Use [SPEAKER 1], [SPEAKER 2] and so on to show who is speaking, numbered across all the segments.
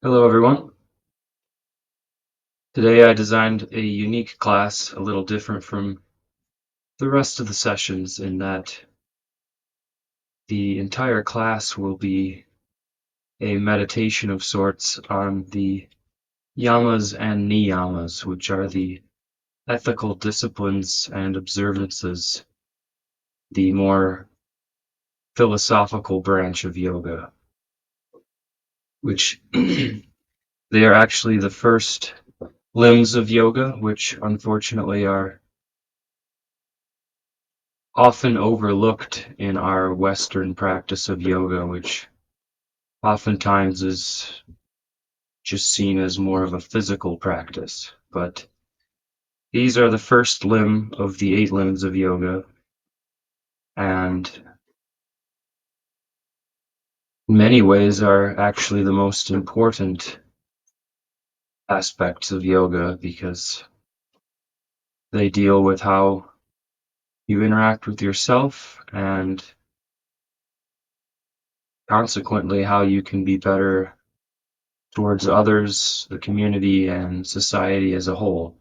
[SPEAKER 1] Hello, everyone. Today I designed a unique class, a little different from the rest of the sessions in that the entire class will be a meditation of sorts on the Yamas and Niyamas, which are the ethical disciplines and observances, the more philosophical branch of yoga, which they are actually the first limbs of yoga, which unfortunately are often overlooked in our Western practice of yoga, which oftentimes is just seen as more of a physical practice. But these are the first limb of the 8 limbs of yoga, and in many ways are actually the most important aspects of yoga because they deal with how you interact with yourself and consequently how you can be better towards others, the community, and society as a whole.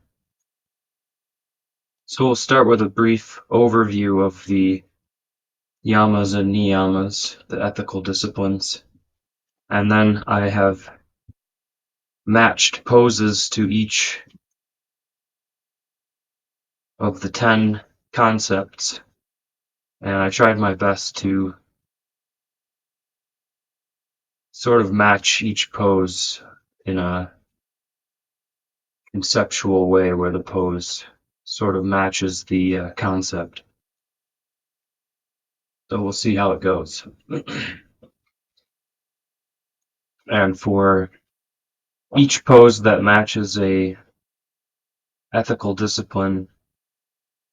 [SPEAKER 1] So we'll start with a brief overview of the Yamas and Niyamas, the ethical disciplines, and then I have matched poses to each of the 10 concepts, and I tried my best to sort of match each pose in a conceptual way where the pose sort of matches the concept. So we'll see how it goes. And for each pose that matches a ethical discipline,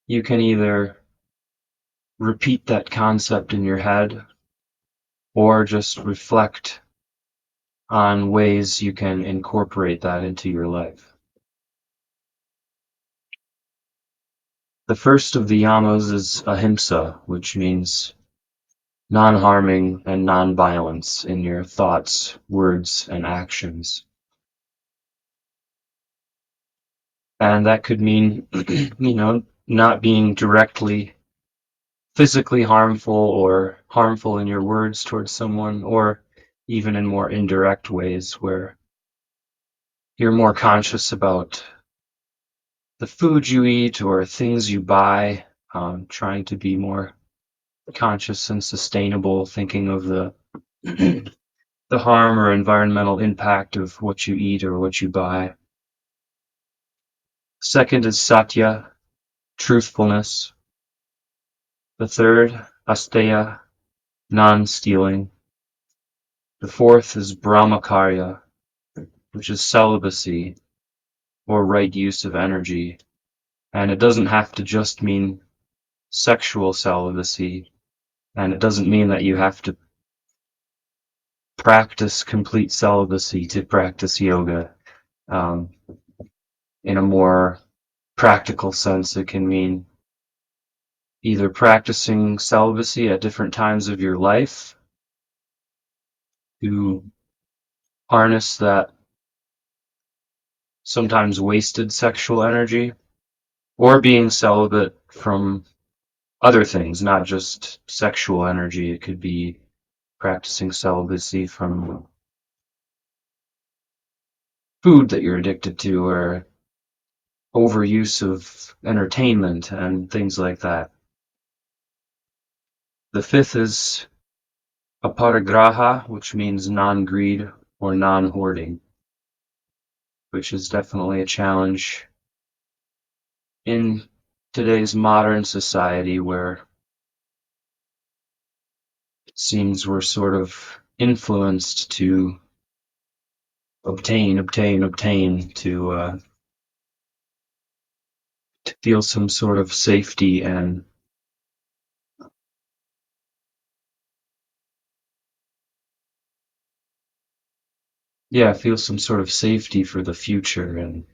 [SPEAKER 1] you can either repeat that concept in your head or just reflect on ways you can incorporate that into your life. The first of the yamas is Ahimsa, which means non-harming and non-violence in your thoughts, words, and actions. And that could mean, not being directly physically harmful or harmful in your words towards someone, or even in more indirect ways where you're more conscious about the food you eat or things you buy, trying to be more conscious and sustainable, thinking of the the harm or environmental impact of what you eat or what you buy. Second is Satya, truthfulness. The third, Asteya, non-stealing. The fourth is Bramacharya, which is celibacy or right use of energy. And it doesn't have to just mean sexual celibacy, and it doesn't mean that you have to practice complete celibacy to practice yoga. Um, in a more practical sense, it can mean either practicing celibacy at different times of your life to harness that sometimes wasted sexual energy, or being celibate from other things, not just sexual energy. It could be practicing celibacy from food that you're addicted to, or overuse of entertainment and things like that. The fifth is Aparigraha, which means non-greed or non-hoarding, which is definitely a challenge in today's modern society where it seems we're sort of influenced to obtain, to feel some sort of safety and feel some sort of safety for the future and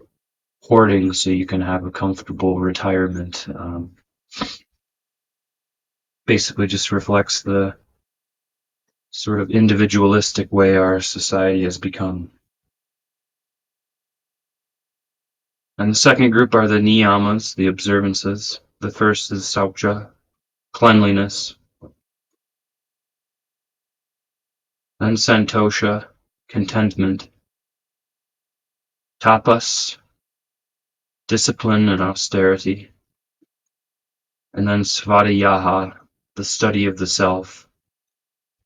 [SPEAKER 1] hoarding so you can have a comfortable retirement. Basically just reflects the sort of individualistic way our society has become. And the second group are the Niyamas, the observances. The first is Saucha, cleanliness. Then Santosha, contentment. Tapas, discipline and austerity. And then Svadhyaya, the study of the self.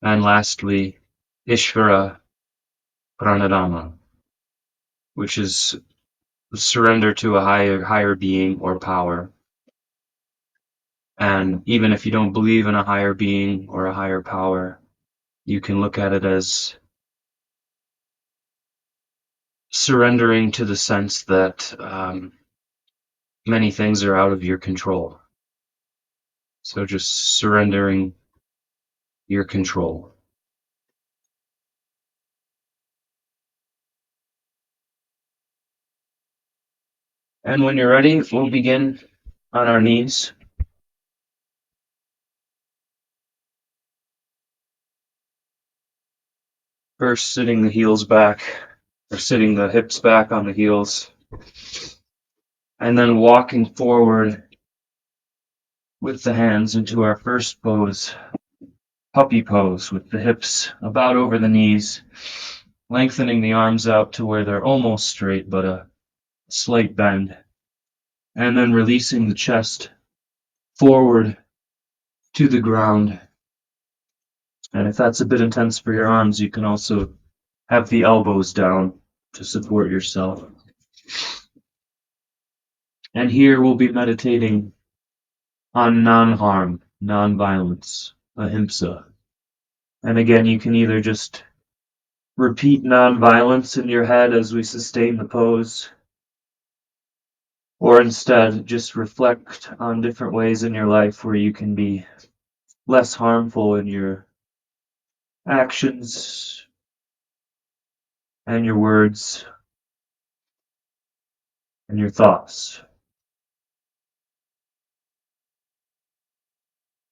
[SPEAKER 1] And lastly, Isvara Pranidhana, which is surrender to a higher being or power. And even if you don't believe in a higher being or a higher power, you can look at it as surrendering to the sense that many things are out of your control. So just surrendering your control. And when you're ready, we'll begin on our knees. First, sitting the heels back, or sitting the hips back on the heels, and then walking forward with the hands into our first pose, puppy pose, with the hips about over the knees, lengthening the arms out to where they're almost straight, but a slight bend, and then releasing the chest forward to the ground. And if that's a bit intense for your arms, you can also have the elbows down to support yourself. And here we'll be meditating on non-harm, non-violence, Ahimsa. And again, you can either just repeat non-violence in your head as we sustain the pose, or instead just reflect on different ways in your life where you can be less harmful in your actions and your words and your thoughts.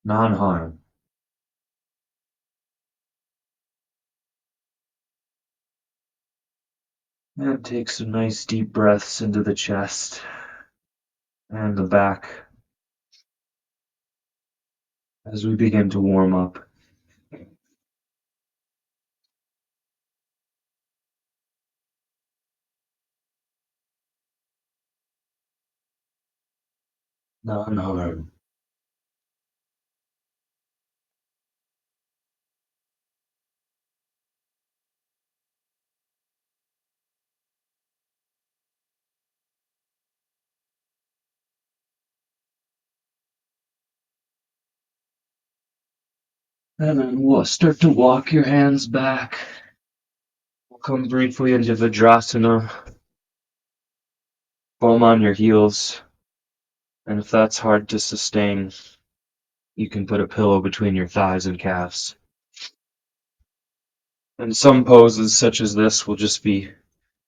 [SPEAKER 1] Non-harm. And take some nice deep breaths into the chest and the back as we begin to warm up. Non-harm. And then we'll start to walk your hands back. We'll come briefly into Vajrasana. Palm on your heels. And if that's hard to sustain, you can put a pillow between your thighs and calves. And some poses, such as this, will just be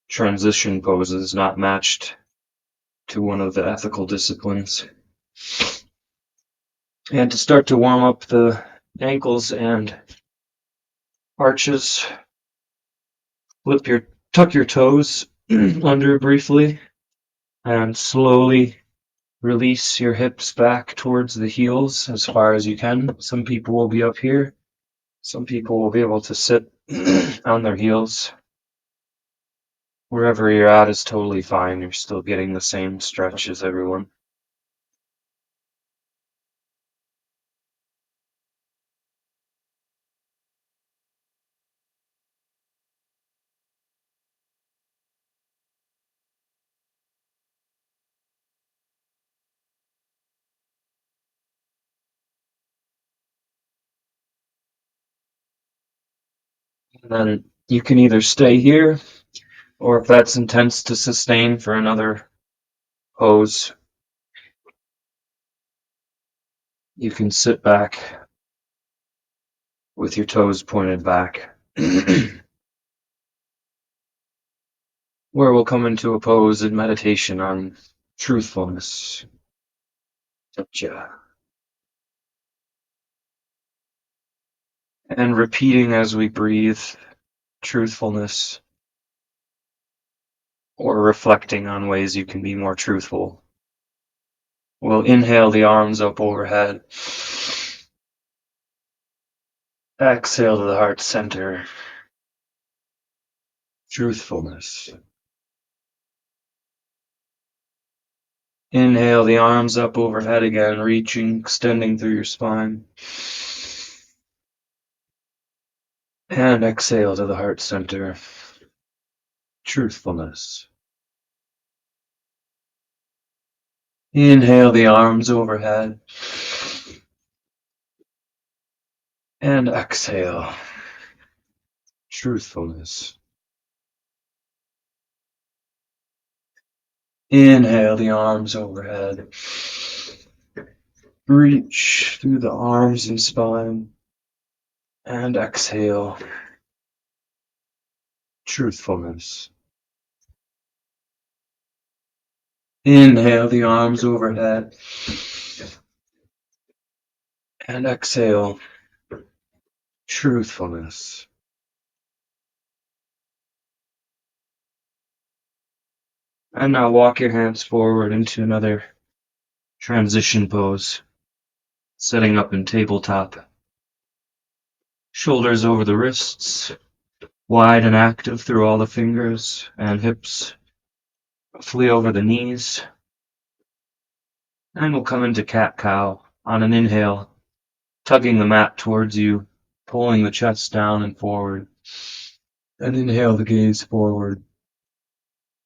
[SPEAKER 1] transition poses, not matched to one of the ethical disciplines. And to start to warm up the ankles and arches, tuck your toes under briefly, and slowly release your hips back towards the heels as far as you can. Some people will be up here. Some people will be able to sit on their heels. Wherever you're at is totally fine. You're still getting the same stretch as everyone. And then you can either stay here, or if that's intense to sustain for another pose, you can sit back with your toes pointed back. Where we'll come into a pose in meditation on truthfulness. Satya. And repeating as we breathe, truthfulness, or reflecting on ways you can be more truthful. We'll inhale the arms up overhead. Exhale to the heart center. Truthfulness. Inhale the arms up overhead again, reaching, extending through your spine. And exhale to the heart center. Truthfulness. Inhale the arms overhead. And exhale. Truthfulness. Inhale the arms overhead. Reach through the arms and spine. And exhale. Truthfulness. Inhale the arms overhead. And exhale. Truthfulness. And now walk your hands forward into another transition pose. Setting up in tabletop. Shoulders over the wrists. Wide and active through all the fingers and hips. Roughly over the knees. And we'll come into cat-cow on an inhale. Tugging the mat towards you. Pulling the chest down and forward. And inhale the gaze forward.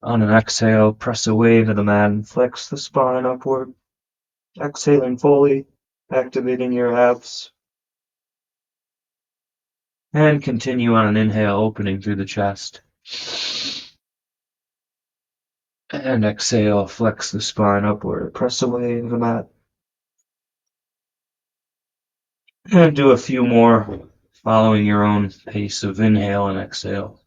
[SPEAKER 1] On an exhale, press away to the mat and flex the spine upward. Exhaling fully, activating your abs. And continue on an inhale, opening through the chest. And exhale, flex the spine upward, press away to the mat. And do a few more, following your own pace of inhale and exhale.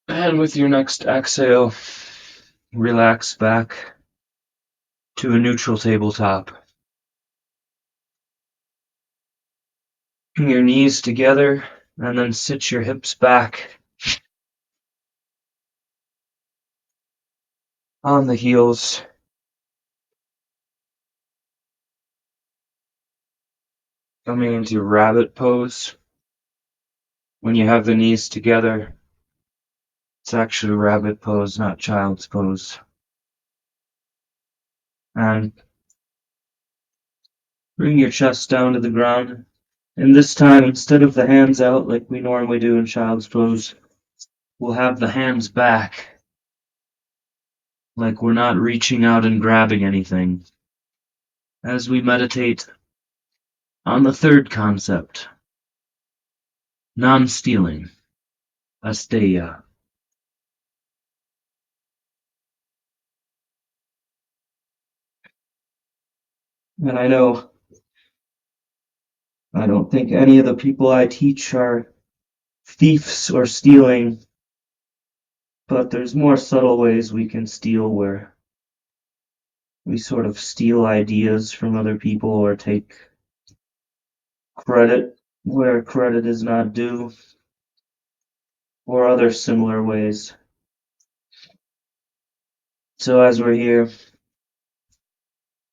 [SPEAKER 1] And with your next exhale, relax back to a neutral tabletop. Bring your knees together and then sit your hips back on the heels. Coming into rabbit pose. When you have the knees together, it's actually rabbit pose, not child's pose. And bring your chest down to the ground. And this time, instead of the hands out like we normally do in child's pose, we'll have the hands back, like we're not reaching out and grabbing anything. As we meditate on the third concept, non-stealing, Asteya. And I know I don't think any of the people I teach are thieves or stealing, but there's more subtle ways we can steal where we sort of steal ideas from other people or take credit where credit is not due, or other similar ways. So as we're here,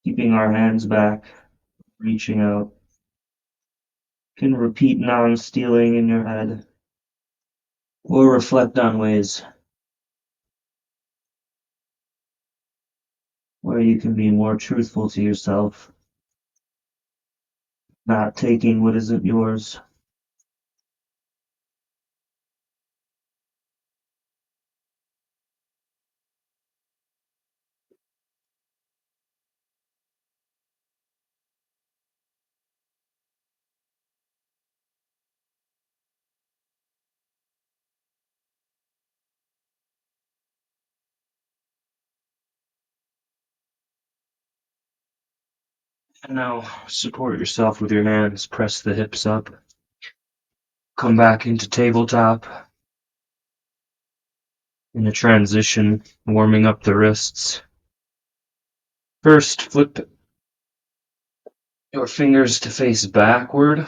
[SPEAKER 1] keeping our hands back, reaching out, you can repeat non-stealing in your head, or reflect on ways where you can be more truthful to yourself, not taking what isn't yours. And now support yourself with your hands, press the hips up, come back into tabletop. In a transition, warming up the wrists. First, flip your fingers to face backward,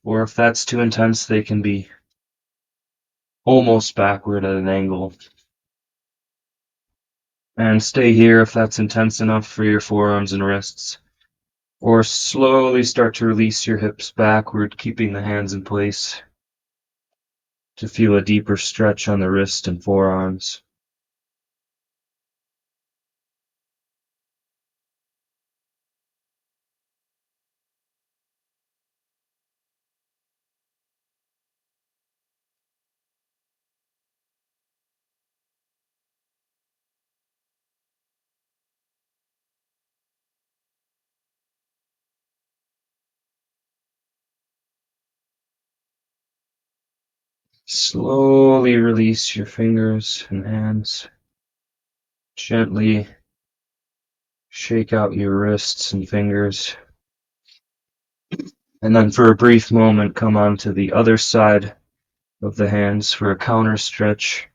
[SPEAKER 1] or if that's too intense, they can be almost backward at an angle. And stay here if that's intense enough for your forearms and wrists. Or slowly start to release your hips backward, keeping the hands in place to feel a deeper stretch on the wrist and forearms. Slowly release your fingers and hands. Gently shake out your wrists and fingers. And then for a brief moment, come onto the other side of the hands for a counter stretch,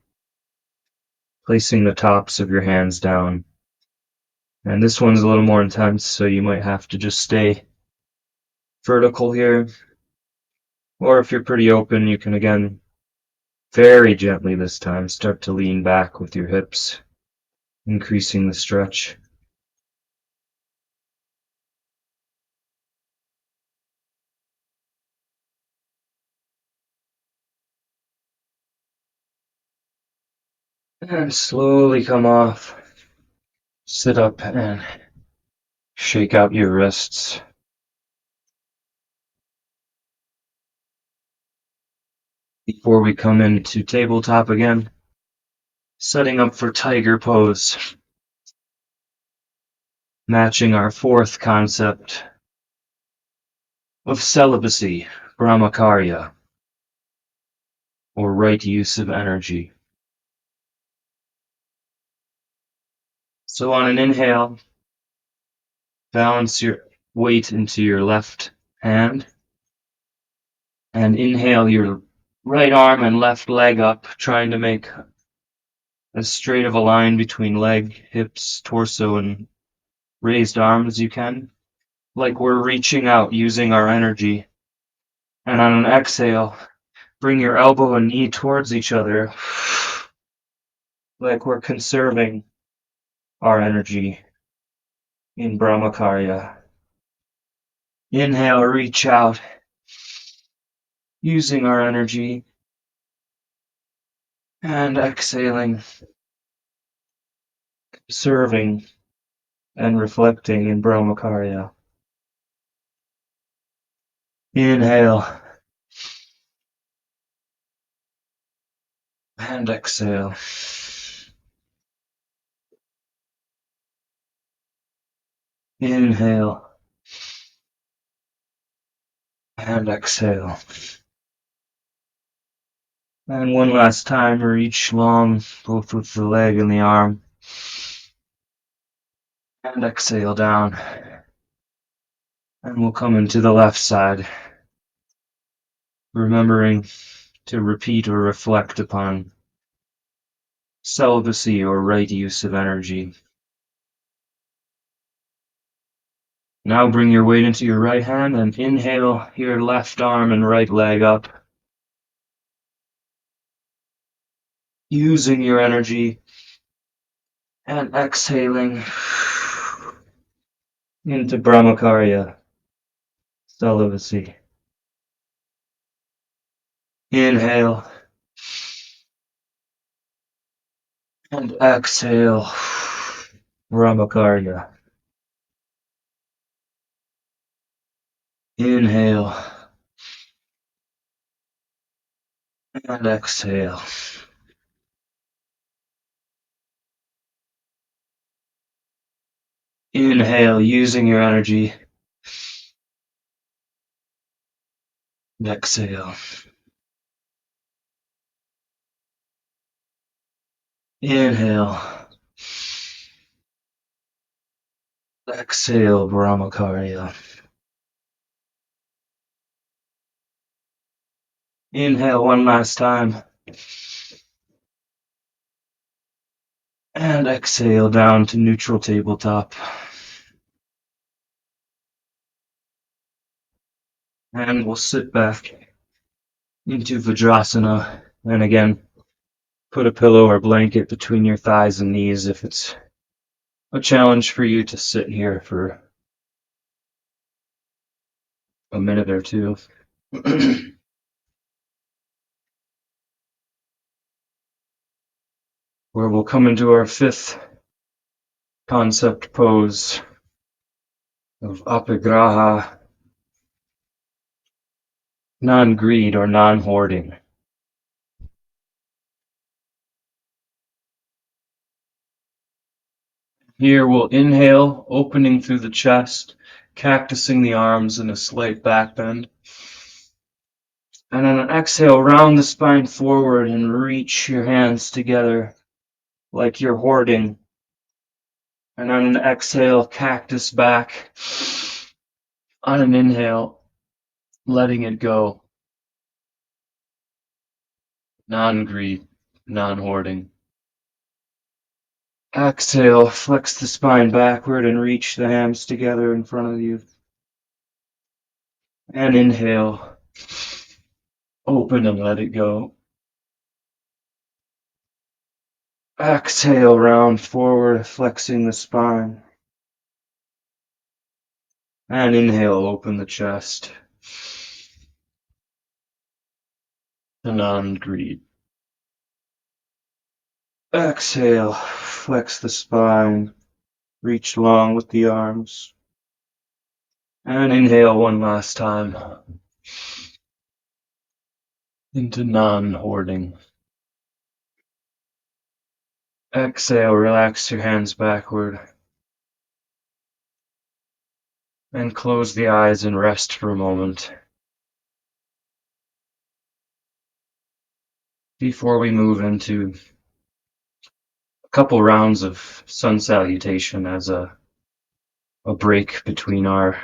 [SPEAKER 1] placing the tops of your hands down. And this one's a little more intense, so you might have to just stay vertical here. Or if you're pretty open, you can again, very gently this time, start to lean back with your hips, increasing the stretch. And slowly come off. Sit up and shake out your wrists. Before we come into tabletop again, setting up for tiger pose, matching our fourth concept of celibacy, Bramacharya, or right use of energy. So on an inhale, balance your weight into your left hand, and inhale your right arm and left leg up, trying to make as straight of a line between leg, hips, torso, and raised arm as you can, like we're reaching out using our energy. And on an exhale, bring your elbow and knee towards each other, like we're conserving our energy in Bramacharya. Inhale, reach out, using our energy, and exhaling, serving and reflecting in Bramacharya. Inhale, and exhale. Inhale, and exhale. And one last time, reach long, both with the leg and the arm. And exhale down. And we'll come into the left side, remembering to repeat or reflect upon celibacy or right use of energy. Now bring your weight into your right hand and inhale your left arm and right leg up, using your energy, and exhaling into Brahmacharya, celibacy. Inhale and exhale, Brahmacharya. Inhale and exhale. Inhale, using your energy. Exhale. Inhale. Exhale, Bramacharya. Inhale one last time. And exhale down to neutral tabletop. And we'll sit back into Vajrasana. And again, put a pillow or blanket between your thighs and knees if it's a challenge for you to sit here for a minute or two. Where we'll come into our fifth concept pose of Aparigraha, non-greed or non-hoarding. Here we'll inhale, opening through the chest, cactusing the arms in a slight back bend. And on an exhale, round the spine forward and reach your hands together like you're hoarding. And on an exhale, cactus back. On an inhale, letting it go. Non-greed, non-hoarding. Exhale, flex the spine backward and reach the hands together in front of you. And inhale, open and let it go. Exhale, round forward, flexing the spine. And inhale, open the chest. To non-greed. Exhale, flex the spine, reach long with the arms. And inhale one last time into non-hoarding. Exhale, relax your hands backward. And close the eyes and rest for a moment. Before we move into a couple rounds of sun salutation as a break between our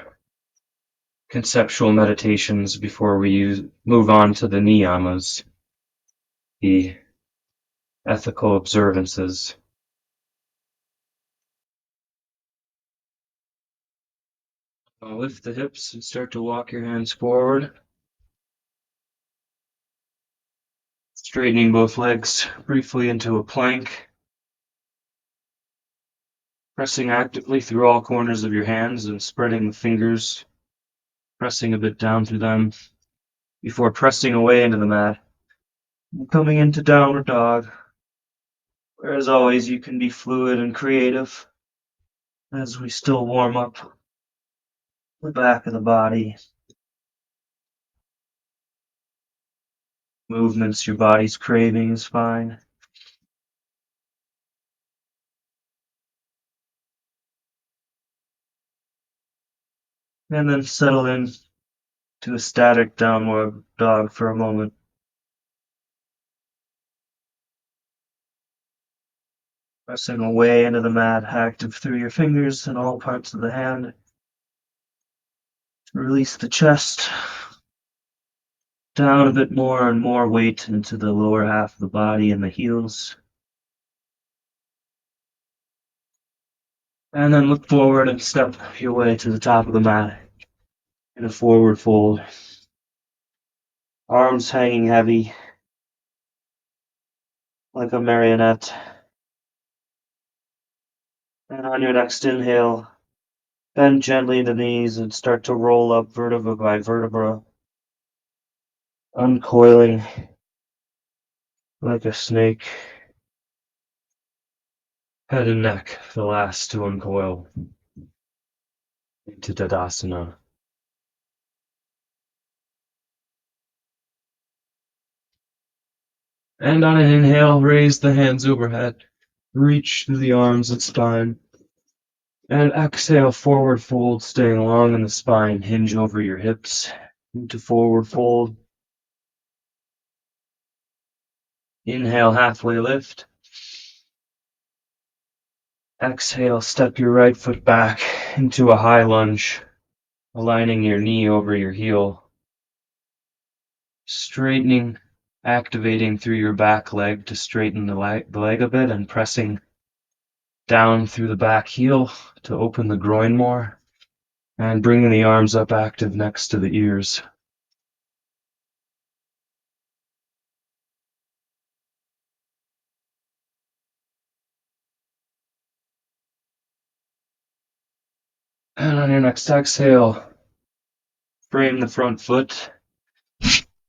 [SPEAKER 1] conceptual meditations before we move on to the niyamas, the ethical observances. Lift the hips and start to walk your hands forward. Straightening both legs briefly into a plank. Pressing actively through all corners of your hands and spreading the fingers, pressing a bit down through them before pressing away into the mat. And coming into downward dog, where as always you can be fluid and creative as we still warm up the back of the body. Movements your body's craving is fine. And then settle in to a static downward dog for a moment. Pressing away into the mat, active through your fingers and all parts of the hand. Release the chest. Down a bit more and more weight into the lower half of the body and the heels. And then look forward and step your way to the top of the mat in a forward fold. Arms hanging heavy like a marionette. And on your next inhale, bend gently the knees and start to roll up vertebra by vertebra, uncoiling like a snake. Head and neck, the last to uncoil into Tadasana. And on an inhale, raise the hands overhead, reach through the arms and spine. And exhale, forward fold, staying long in the spine, hinge over your hips into forward fold. Inhale, halfway lift. Exhale, step your right foot back into a high lunge, aligning your knee over your heel. Straightening, activating through your back leg to straighten the leg a bit and pressing down through the back heel to open the groin more and bringing the arms up active next to the ears. And on your next exhale, frame the front foot,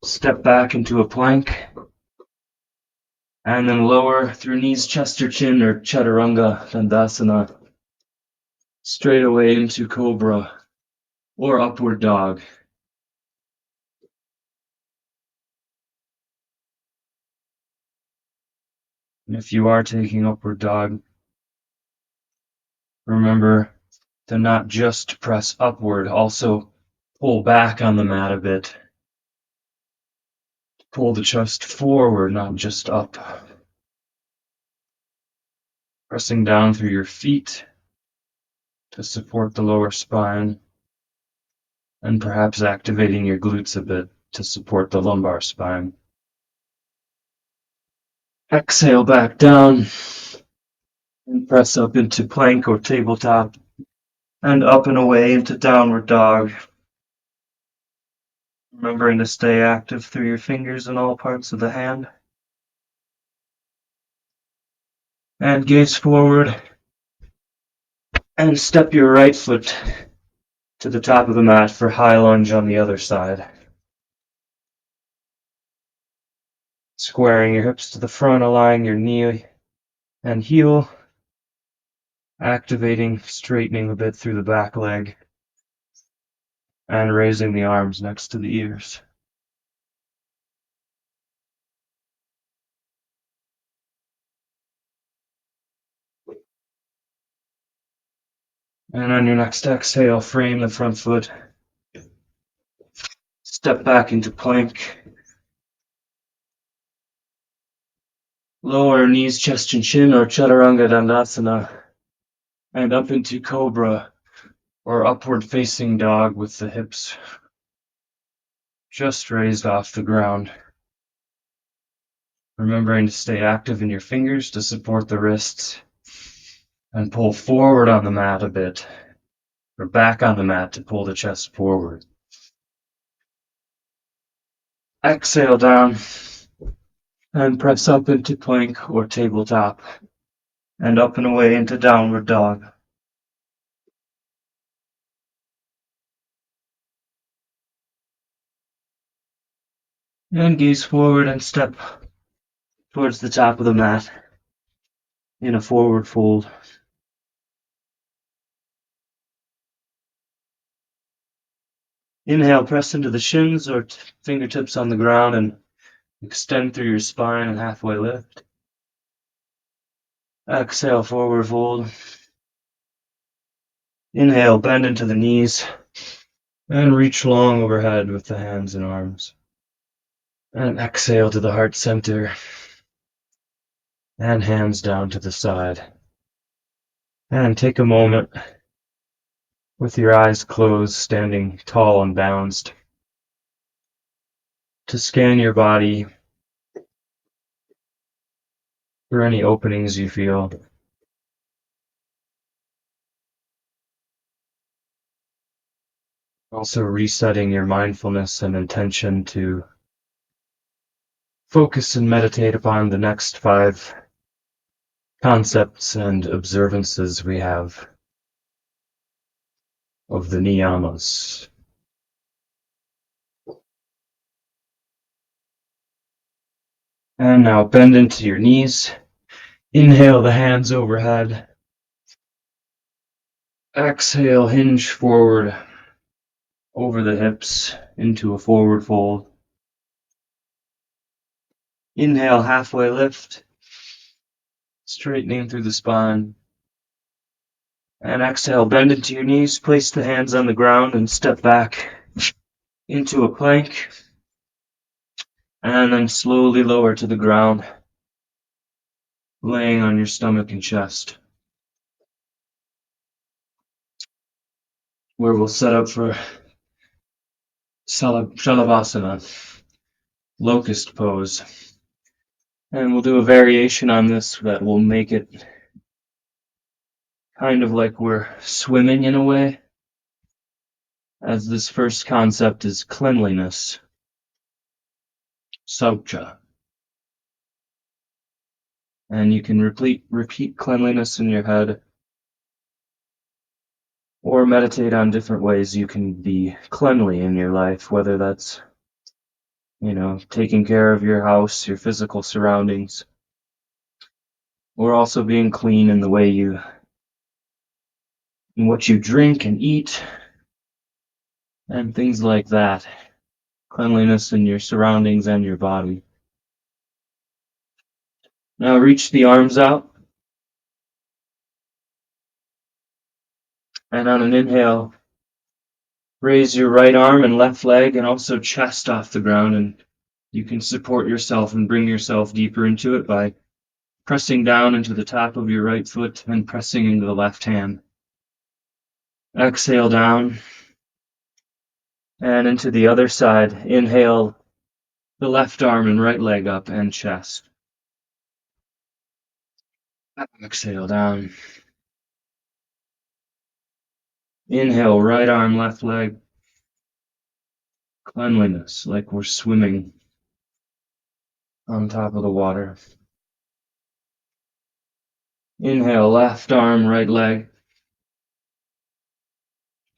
[SPEAKER 1] step back into a plank, and then lower through knees, chest, or chin, or chaturanga dandasana, straight away into cobra or upward dog. And if you are taking upward dog, remember to not just press upward, also pull back on the mat a bit. Pull the chest forward, not just up. Pressing down through your feet to support the lower spine, and perhaps activating your glutes a bit to support the lumbar spine. Exhale back down and press up into plank or tabletop and up and away into downward dog. Remembering to stay active through your fingers in all parts of the hand. And gaze forward and step your right foot to the top of the mat for high lunge on the other side. Squaring your hips to the front, aligning your knee and heel, activating, straightening a bit through the back leg, and raising the arms next to the ears. And on your next exhale, frame the front foot, step back into plank, lower knees, chest, and chin, or chaturanga dandasana, and up into cobra, or upward facing dog with the hips just raised off the ground. Remembering to stay active in your fingers to support the wrists, and pull forward on the mat a bit, or back on the mat to pull the chest forward. Exhale down, and press up into plank or tabletop, and up and away into downward dog. And gaze forward and step towards the top of the mat in a forward fold. Inhale, press into the shins or fingertips on the ground and extend through your spine and halfway lift. Exhale, forward fold. Inhale, bend into the knees and reach long overhead with the hands and arms. And exhale to the heart center and hands down to the side. And take a moment with your eyes closed, standing tall and balanced, to scan your body for any openings you feel. Also resetting your mindfulness and intention to focus and meditate upon the next 5 concepts and observances we have of the Niyamas. And now bend into your knees. Inhale the hands overhead. Exhale, hinge forward over the hips into a forward fold. Inhale, halfway lift, straightening through the spine. And exhale, bend into your knees, place the hands on the ground and step back into a plank. And then slowly lower to the ground, laying on your stomach and chest. where we'll set up for Savasana, locust pose. And we'll do a variation on this that will make it kind of like we're swimming in a way, as this first concept is cleanliness, Saucha. And you can repeat cleanliness in your head, or meditate on different ways you can be cleanly in your life, whether that's, taking care of your house, your physical surroundings, or also being clean in the way in what you drink and eat, and things like that. Cleanliness in your surroundings and your body. Now reach the arms out, and on an inhale, raise your right arm and left leg and also chest off the ground, and you can support yourself and bring yourself deeper into it by pressing down into the top of your right foot and pressing into the left hand. Exhale down and into the other side. Inhale the left arm and right leg up and chest. Exhale down. Inhale, right arm, left leg. Cleanliness, like we're swimming on top of the water. Inhale, left arm, right leg.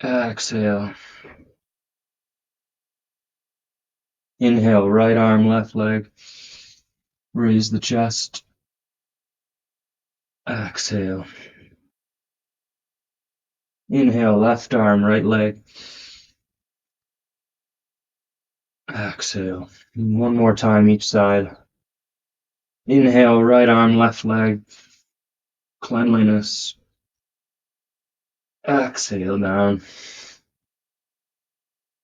[SPEAKER 1] Exhale. Inhale, right arm, left leg. Raise the chest. Exhale. Inhale, left arm, right leg. Exhale. One more time each side. Inhale, right arm, left leg. Cleanliness. Exhale down.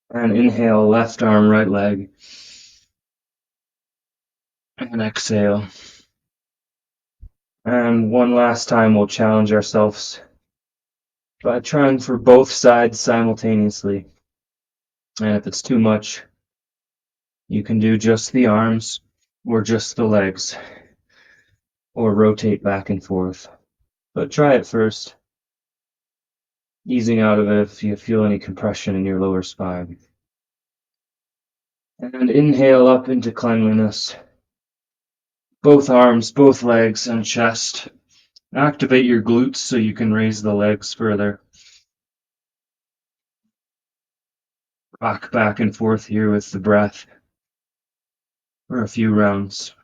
[SPEAKER 1] And inhale, left arm, right leg. And exhale. And one last time we'll challenge ourselves by trying for both sides simultaneously. And if it's too much, you can do just the arms or just the legs, or rotate back and forth. But try it first, easing out of it if you feel any compression in your lower spine. And inhale up into cleanliness. Both arms, both legs, and chest. Activate your glutes so you can raise the legs further. Rock back and forth here with the breath for a few rounds.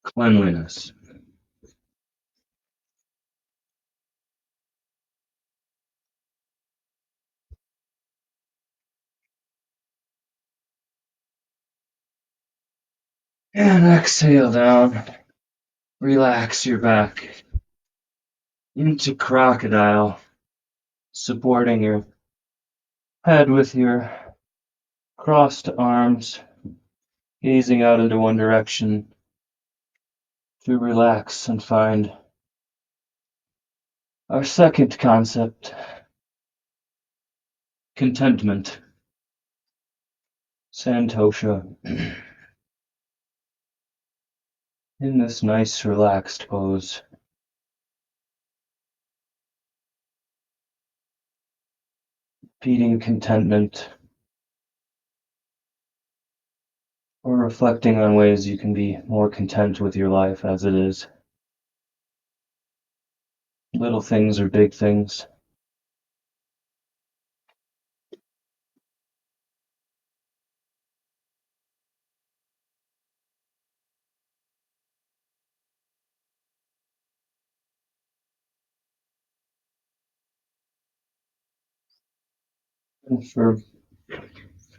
[SPEAKER 1] Cleanliness. And exhale down. Relax your back into crocodile, supporting your head with your crossed arms, gazing out into one direction to relax and find our second concept, contentment, Santosha. In this nice relaxed pose. Repeating contentment, or reflecting on ways you can be more content with your life as it is. Little things or big things. And for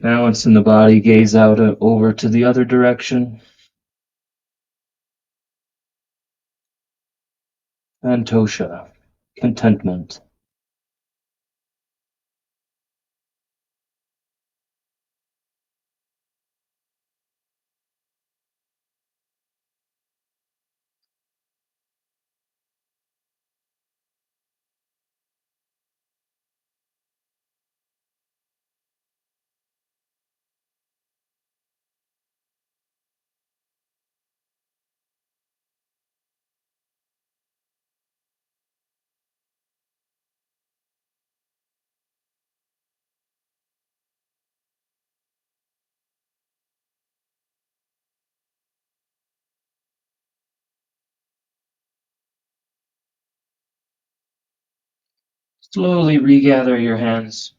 [SPEAKER 1] balance in the body, gaze out over to the other direction. Santosha, contentment. Slowly regather your hands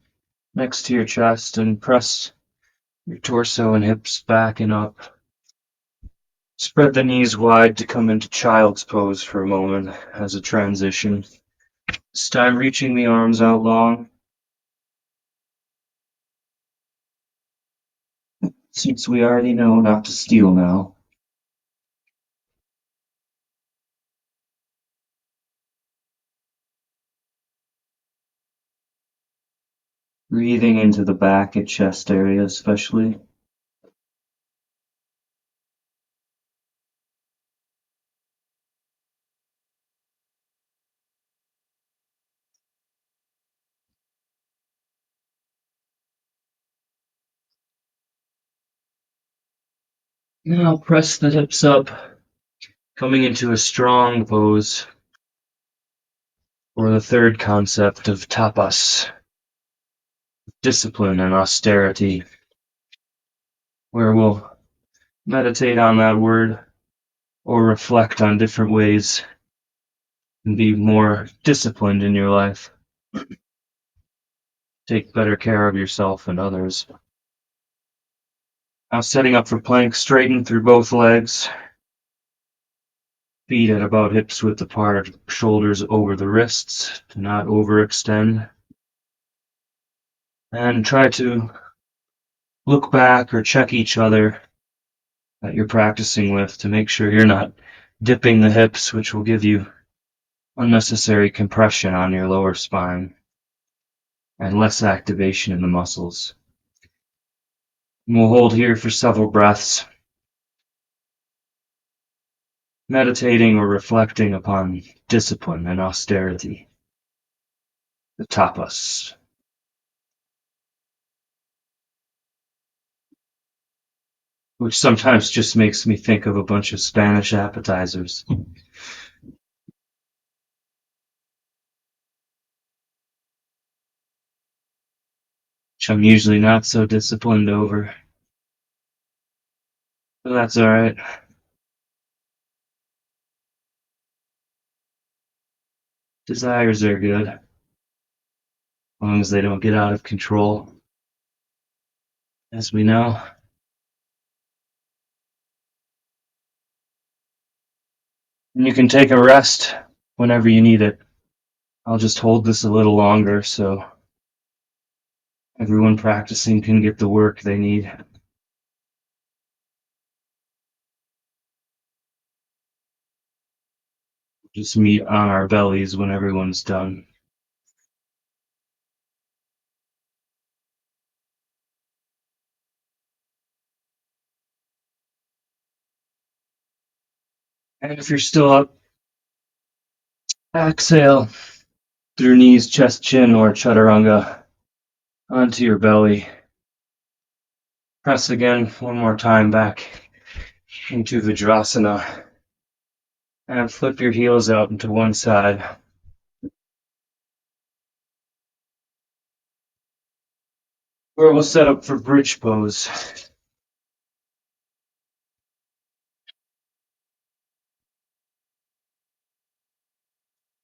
[SPEAKER 1] next to your chest and press your torso and hips back and up. Spread the knees wide to come into child's pose for a moment as a transition. This time reaching the arms out long. Since we already know not to steal now. Breathing into the back and chest area especially. Now press the hips up, coming into a strong pose for the third concept of tapas, discipline and austerity, where we'll meditate on that word or reflect on different ways and be more disciplined in your life. Take better care of yourself and others. Now setting up for plank, straighten through both legs. Feet at about hips width apart, shoulders over the wrists to not overextend. And try to look back or check each other that you're practicing with to make sure you're not dipping the hips, which will give you unnecessary compression on your lower spine and less activation in the muscles. And we'll hold here for several breaths, meditating or reflecting upon discipline and austerity, the tapas. Which sometimes just makes me think of a bunch of Spanish appetizers. Which I'm usually not so disciplined over. But that's alright. Desires are good, as long as they don't get out of control, as we know. And you can take a rest whenever you need it. I'll just hold this a little longer so everyone practicing can get the work they need. Just meet on our bellies when everyone's done. And if you're still up, exhale through knees, chest, chin, or chaturanga onto your belly. Press again one more time back into Vajrasana. And flip your heels out into one side. Where we'll set up for bridge pose.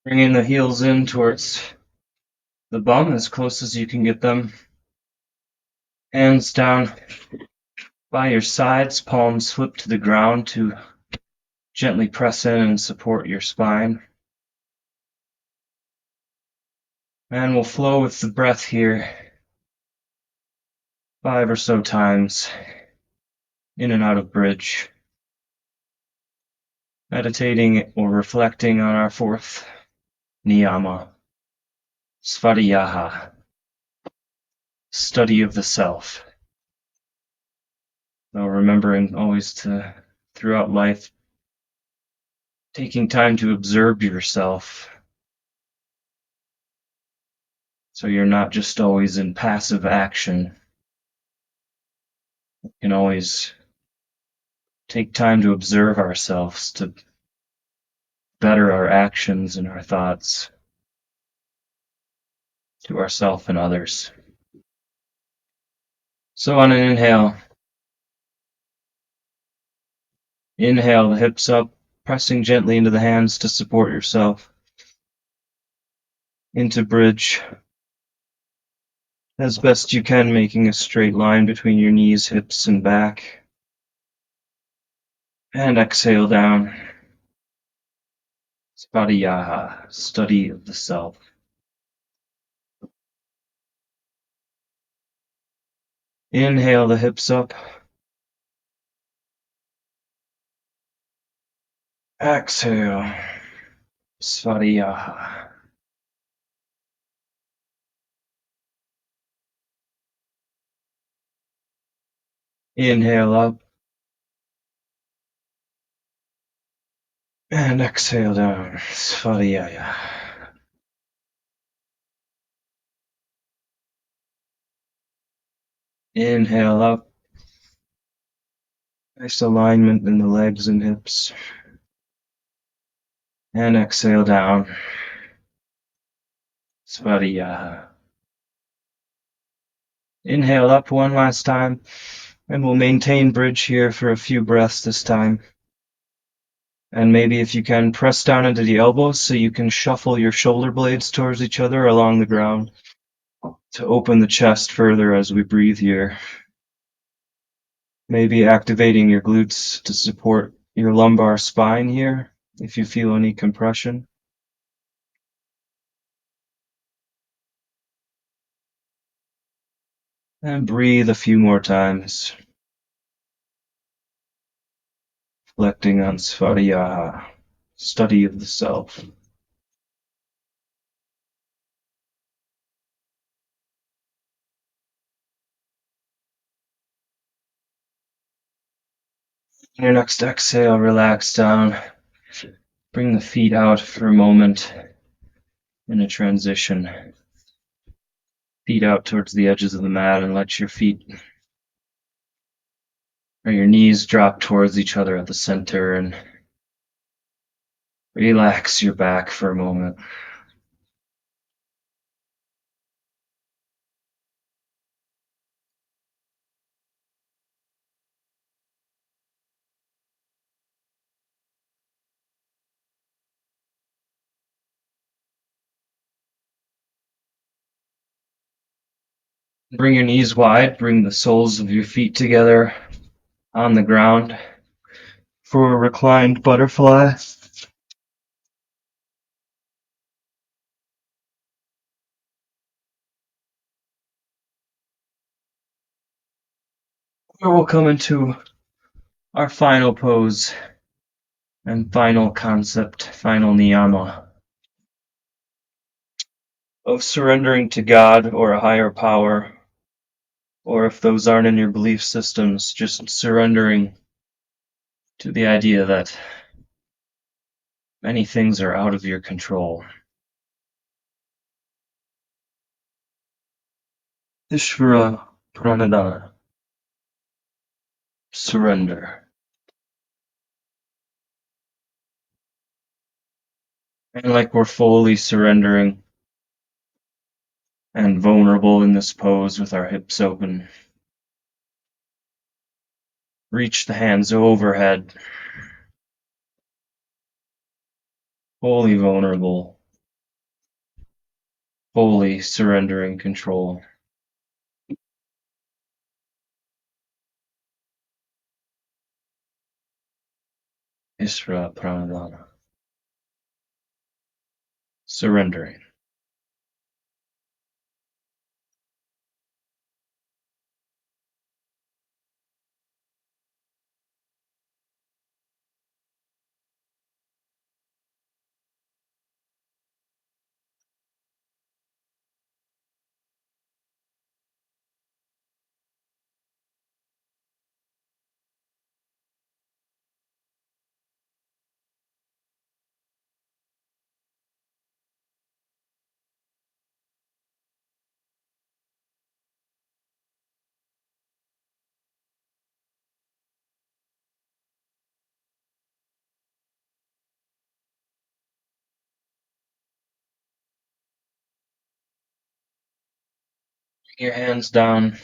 [SPEAKER 1] Bringing the heels in towards the bum as close as you can get them. Hands down by your sides, palms flip to the ground to gently press in and support your spine. And we'll flow with the breath here 5 or so times in and out of bridge. Meditating or reflecting on our fourth niyama, Svadhyaya, study of the self. So remembering always to, throughout life, taking time to observe yourself so you're not just always in passive action. You can always take time to observe ourselves, to better our actions and our thoughts to ourselves and others. So on an inhale, the hips up, pressing gently into the hands to support yourself. into bridge as best you can, making a straight line between your knees, hips, and back. And exhale down. Svadhyaya, study of the self. Inhale the hips up. Exhale. Svadhyaya. Inhale up. And exhale down. Svadhyaya. Inhale up. Nice alignment in the legs and hips. And exhale down. Svadhyaya. Inhale up one last time. And we'll maintain bridge here for a few breaths this time. And maybe if you can, press down into the elbows so you can shuffle your shoulder blades towards each other along the ground to open the chest further as we breathe here. Maybe activating your glutes to support your lumbar spine here if you feel any compression. And breathe a few more times, reflecting on Svadhyaya, study of the self. On your next exhale, relax down. Bring the feet out for a moment in a transition. Feet out towards the edges of the mat and let your feet or your knees drop towards each other at the center and relax your back for a moment. Bring your knees wide, bring the soles of your feet together on the ground for a reclined butterfly. Or we'll come into our final pose and final concept, final niyama of surrendering to God or a higher power, or if those aren't in your belief systems, just surrendering to the idea that many things are out of your control. Isvara Pranidhana. Surrender. And like we're fully surrendering and vulnerable in this pose with our hips open, reach the hands overhead, fully vulnerable, fully surrendering control. Isvara Pranidhana. Surrendering. Bring your hands down.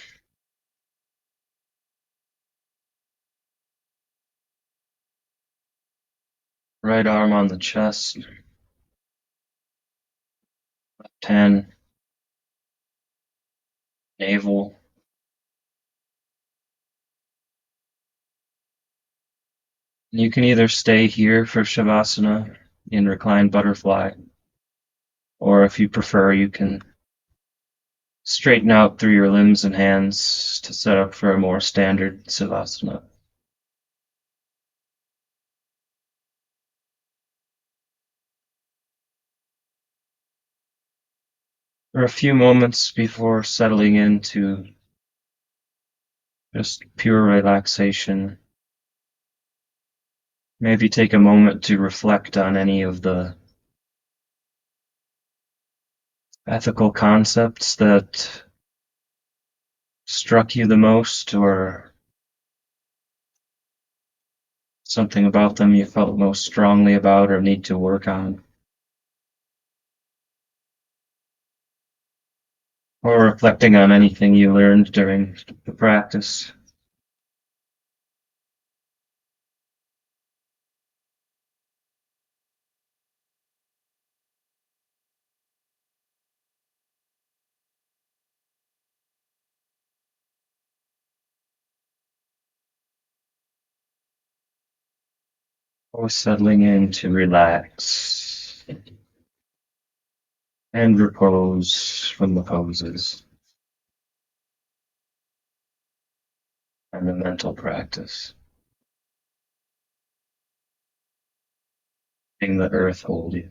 [SPEAKER 1] Right arm on the chest. 10, navel. You can either stay here for Shavasana in reclined butterfly, or if you prefer, you can straighten out through your limbs and hands to set up for a more standard Savasana. For a few moments before settling into just pure relaxation, maybe take a moment to reflect on any of the ethical concepts that struck you the most, or something about them you felt most strongly about or need to work on. Or reflecting on anything you learned during the practice. Or settling in to relax and repose from the poses and the mental practice. Letting the earth hold you.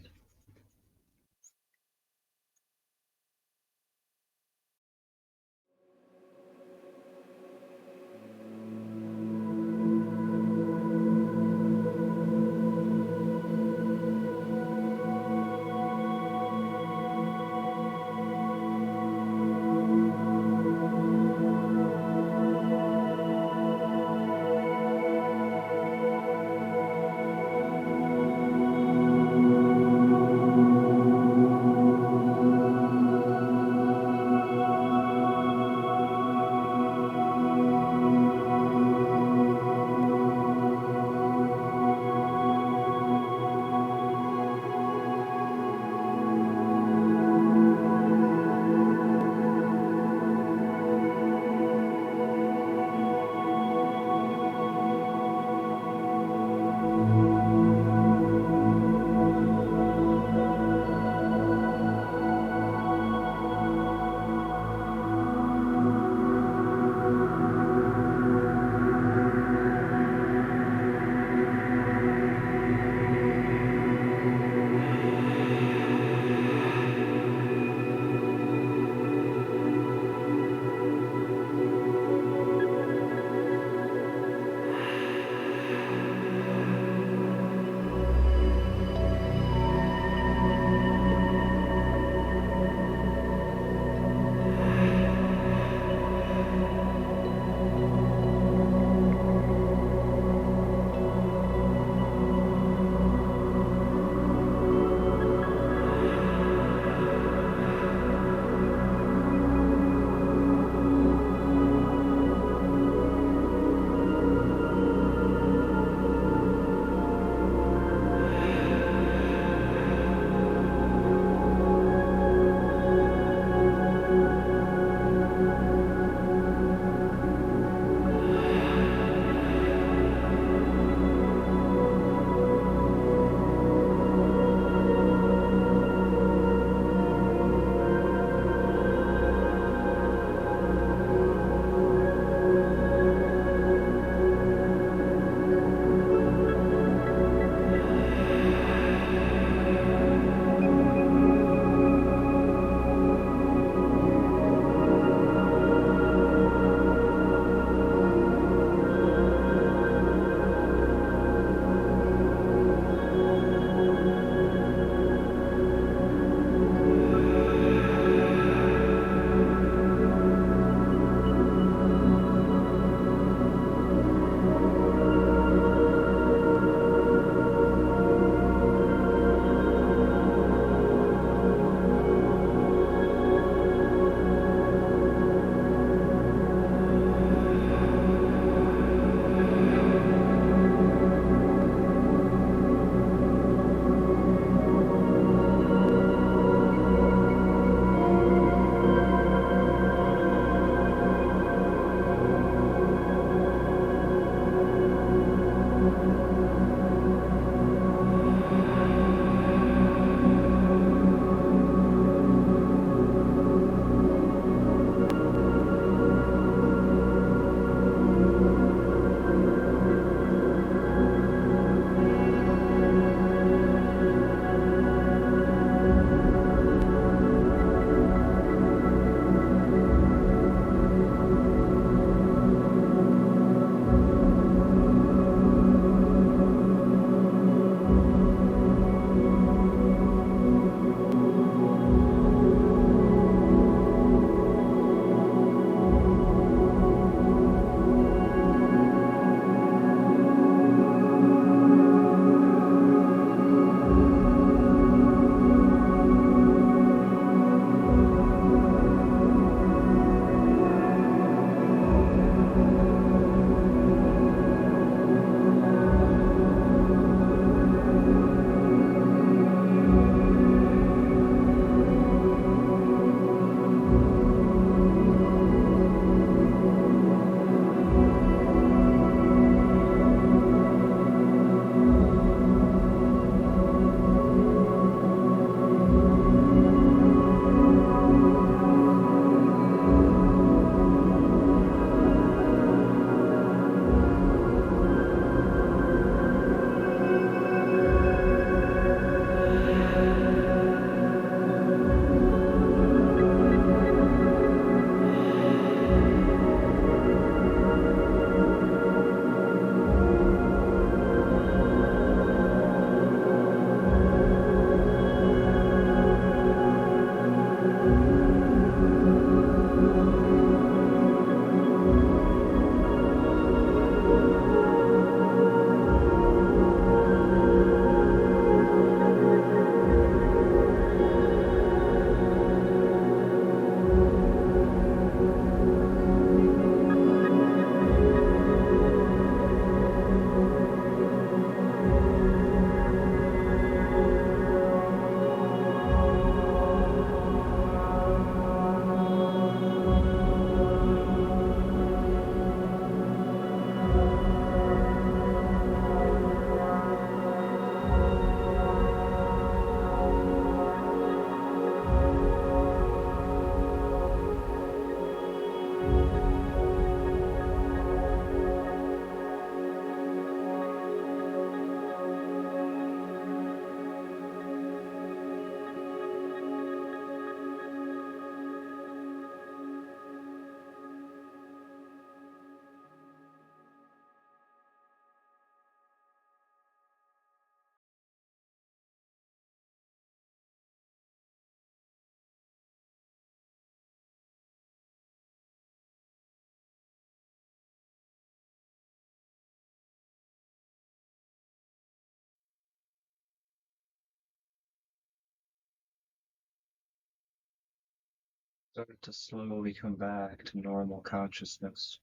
[SPEAKER 1] Start to slowly come back to normal consciousness.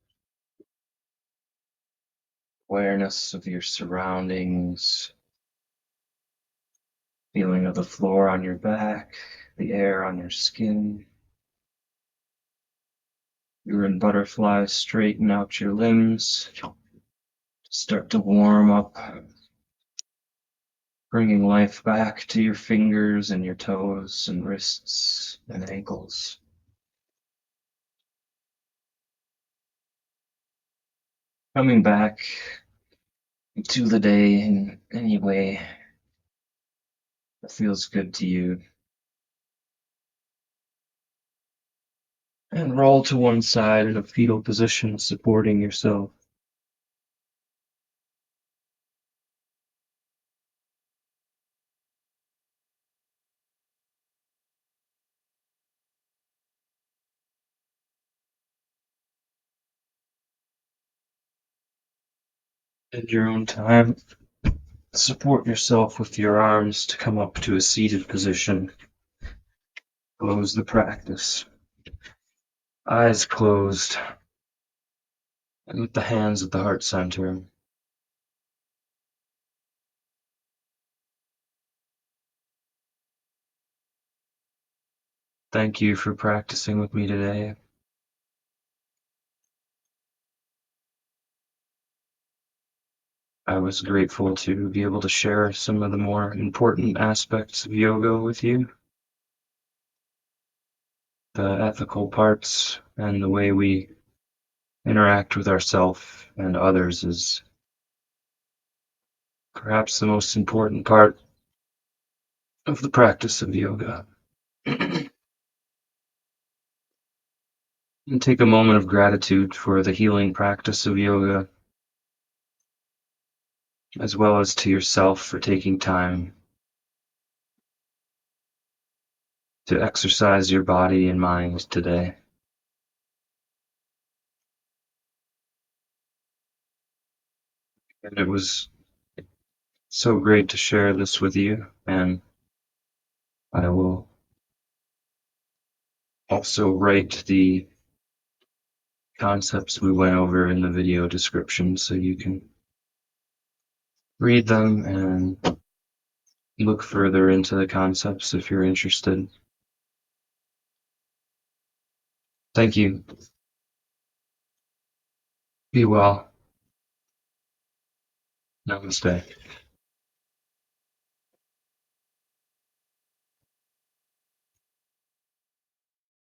[SPEAKER 1] Awareness of your surroundings, feeling of the floor on your back, the air on your skin. You're in butterfly, straighten out your limbs. Start to warm up, bringing life back to your fingers and your toes and wrists and ankles. Coming back to the day in any way that feels good to you. And roll to one side in a fetal position, supporting yourself. At your own time, support yourself with your arms to come up to a seated position. Close the practice. Eyes closed, and with the hands at the heart center. Thank you for practicing with me today. I was grateful to be able to share some of the more important aspects of yoga with you. The ethical parts and the way we interact with ourselves and others is perhaps the most important part of the practice of yoga. And take a moment of gratitude for the healing practice of yoga, as well as to yourself for taking time to exercise your body and mind today. And it was so great to share this with you, and I will also write the concepts we went over in the video description so you can read them and look further into the concepts if you're interested. Thank you. Be well. Namaste.